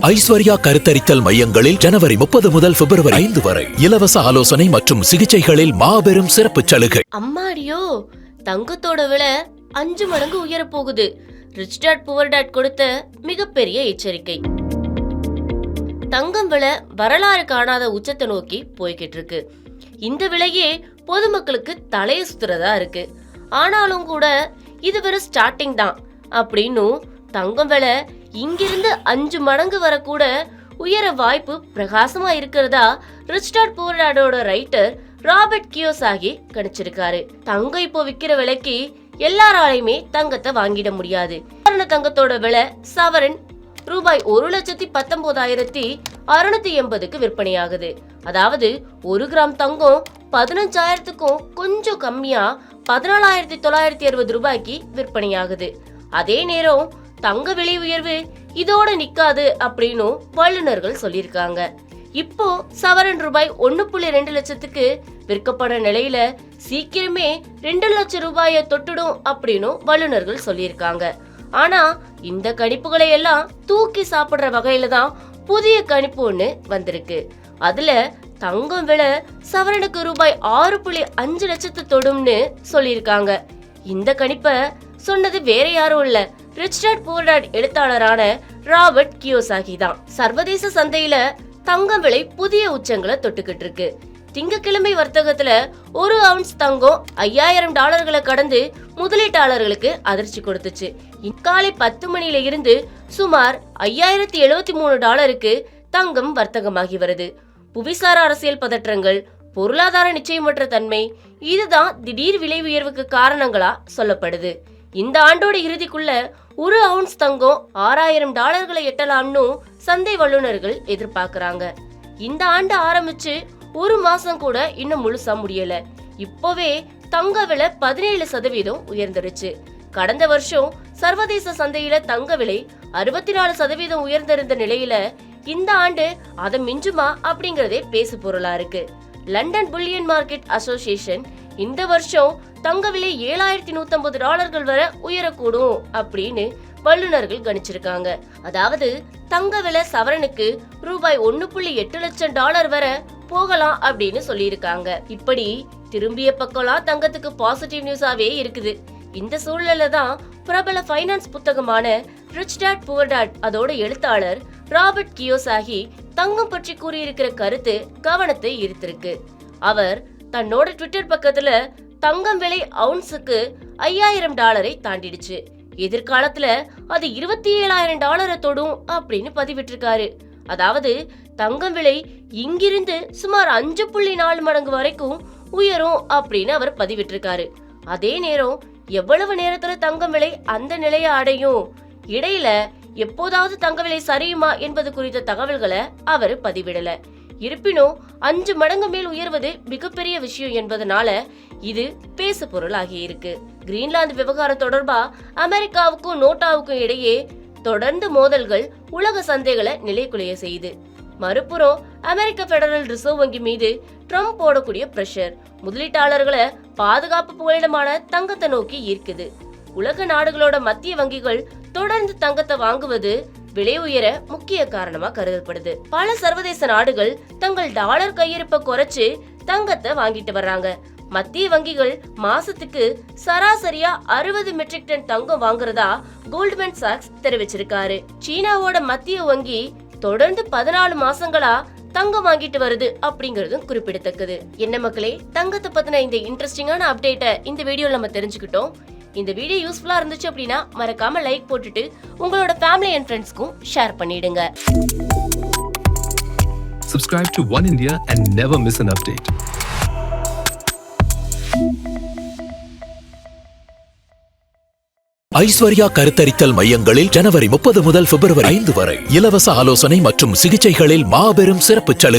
ஐஸ்வர்யா கருத்தரித்தல் மையங்களில் ஜனவரி 30 முதல் பிப்ரவரி 5 வரை இலவச ஆலோசனை மற்றும் சிகிச்சைகளில் மாபெரும் சிறப்பு சலுகை. அம்மாடியோ, தங்கத்தோட விலை 5 மடங்கு உயர போகுது. ரிச் டாட் புவர் டாட் கொடுத்த மிகப்பெரிய எச்சரிக்கை. தங்கம் விலை வரலாறு காணாத உச்சத்தை நோக்கி போய்கிட்டு இருக்கு. இந்த விலையே பொதுமக்களுக்கு தலைய சுத்துறதா இருக்கு. ஆனாலும் கூட இது வெறும் ஸ்டார்டிங் தான் அப்படின்னு தங்கம் விலை இங்கிருந்து 5 மடங்கு வரக்கூட உயர வாய்ப்பு பிரகாசமா இருக்கிறதா ரிச் டாட் புவர் டாட்டோட ரைட்டர் ராபர்ட் கியோசாகி கணிச்சிருக்காரு. தங்கம் இப்போ விக்கிற விலைக்கு எல்லாராலையுமே தங்கத்தை வாங்கிட முடியாது. தங்கத்தோட விலை சவரன் ரூபாய் 1,19,680க்கு விற்பனையாகுது. அதாவது 1 கிராம் தங்கம் 15,000க்கும் கொஞ்சம் கம்மியா 14,960 ரூபாய்க்கு விற்பனையாகுது. அதே நேரம் தங்க விலை உயர்வு இதோட நிக்காது அப்படின்னு வல்லுநர்கள் சொல்லியிருக்காங்க. இப்போ சவரன் ரூபாய் 1.2 லட்சத்துக்கு விற்கப்பட நிலையில சீக்கிரமே 2 லட்சம் ரூபாயை தொட்டுடும் அப்படின்னு வல்லுநர்கள் சொல்லியிருக்காங்க. ஆனா இந்த கணிப்புகளை எல்லாம் தூக்கி சாப்பிடுற வகையில தான் புதிய கணிப்பு ஒண்ணு வந்திருக்கு. அதுல தங்கம் விலை சவரனுக்கு ரூபாய் 6.5 லட்சத்தை தொடும்னு சொல்லியிருக்காங்க. இந்த கணிப்பை சொன்னது வேற யாரும் இல்ல, ரிச் டாட் புவர் டாட் எழுத்தாளரான ராபர்ட் கியோசாகி தான். சர்வதேச சந்தையில தங்கம் விலை புதிய உச்சங்களை தொட்டுக்கிட்டு இருக்கு. திங்கட்கிழமை வர்த்தகத்துல 1 அவுன்ஸ் தங்கம் $5,000 கடந்து முதலீட்டாளர்களுக்கு அதிர்ச்சி கொடுத்துச்சு. காலை 10 மணியில இருந்து சுமார் $5,073 தங்கம் வர்த்தகமாகி வருது. புவிசார் அரசியல் பதற்றங்கள், பொருளாதார நிச்சயமற்ற தன்மை இதுதான் திடீர் விலை உயர்வுக்கு காரணங்களா சொல்லப்படுது. இந்த ஆண்டோட இறுதிக்குள்ள 1 அவுன்ஸ் தங்கம் $6,000 எட்டலாம்னு சந்தை வல்லுநர்கள் எதிர்பார்க்கறாங்க. இந்த ஆண்டு ஆரம்பிச்சு 1 மாசம் கூட இன்னும் முழுசா முடியல. இப்போவே தங்க விலை 17% உயர்ந்துருச்சு. கடந்த வருஷம் சர்வதேச சந்தையில தங்க விலை 64% உயர்ந்திருந்த நிலையில இந்த ஆண்டு அதை மிஞ்சுமா அப்படிங்கறதே பேசு பொருளா இருக்கு. லண்டன் புல்லியன் மார்க்கெட் அசோசியேஷன் இந்த வருஷம் தங்க விலை $7,150 வரை உயரக்கூடும் அப்படின்னு வல்லுநர்கள் கணிச்சிருக்காங்க. அதாவது தங்க விலை சவரனுக்கு ரூபாய் 1.8 லட்சம் வரை போகலாம் அப்படின்னு சொல்லியிருக்காங்க. இப்படி திரும்பிய பக்கம்லாம் தங்கத்துக்கு பாசிட்டிவ் நியூஸாவே இருக்குது. இந்த சூழ்நிலை தான் பிரபல ஃபைனான்ஸ் புத்தகமான ரிச் டாட் புவர் டாட் அதோட எழுத்தாளர் ராபர்ட் கியோசாகி தங்கம் பற்றி கூறியிருக்கிற கருத்து கவனத்தை ஈர்த்திருக்கு. அவர் தன்னோட ட்விட்டர் பக்கத்துல தங்கம் விலை அவுன்ஸுக்கு $5,000 தாண்டிடுச்சு, எதிர்காலத்துல அது $27,000 தொடும் அப்படின்னு பதிவிட்டிருக்காரு. அதாவது தங்கம் விலை இங்கிருந்து சுமார் 5.4 மடங்கு வரைக்கும் உயரும் அப்படின்னு அவர் பதிவிட்டிருக்காரு. அதே நேரம் எவ்வளவு நேரத்துல தங்கம் விலை அந்த நிலையை அடையும், இடையில எப்போதாவது தங்க விலை சரியுமா என்பது குறித்த தகவல்களை அவர் பதிவிடல. இருப்பினும் 5 மடங்கு மேல் உயர்வது மிகப்பெரிய விஷயம் என்பதனால இது பேசு பொருள் ஆகியிருக்கு. கிரீன்லாந்து விவகாரம் தொடர்பா அமெரிக்காவுக்கும் நோட்டாவுக்கும் இடையே தொடர்ந்து மோதல்கள் உலக சந்தைகளை நிலைக்குலைய செய்யுது. மறுபுறம் அமெரிக்க பெடரல் ரிசர்வ் வங்கி மீது ட்ரம்ப் போடக்கூடிய பிரஷர் முதலீட்டாளர்களை பாதுகாப்பு புகலிடமான தங்கத்தை நோக்கி ஈர்க்குது. உலக நாடுகளோட மத்திய வங்கிகள் தொடர்ந்து தங்கத்தை வாங்குவது விலை உயர முக்கிய காரணமா கருதப்படுது. பல சர்வதேச நாடுகள் தங்கள் டாலர் கையிருப்பை குறைச்சு தங்கத்தை வாங்கிட்டு வர்றாங்க. மத்திய வங்கிகள் மாசத்துக்கு சராசரியா 60 மெட்ரிக் டன் தங்கம் வாங்குறதா கோல்ட்மேன் சாக்ஸ் தெரிவிச்சிருக்காரு. சீனாவோட மத்திய வங்கி தொடர்ந்து 14 மாசங்களா தங்கம் வாங்கிட்டு வருது அப்படிங்கறதும் குறிப்பிடத்தக்கது. என்ன மக்களே, தங்கத்தை பத்தின இந்த இன்ட்ரெஸ்டிங்கான அப்டேட்டை இந்த வீடியோல நம்ம தெரிஞ்சுக்கிட்டோம். இந்த வீடியோ யூஸ்ஃபுல்லா இருந்துச்சு அப்படின்னா மறக்காம லைக் போட்டுட்டு உங்களோட ஃபேமிலி அண்ட் ஃப்ரெண்ட்ஸ்க்கும் ஷேர் பண்ணிடுங்க. Subscribe to One India and never miss an update. Aishwarya கருத்தரித்தல் மையங்களில் ஜனவரி 30 முதல் பிப்ரவரி 5 வரை இலவச ஆலோசனை மற்றும் சிகிச்சைகளில் மாபெரும் சிறப்பு சலுகை.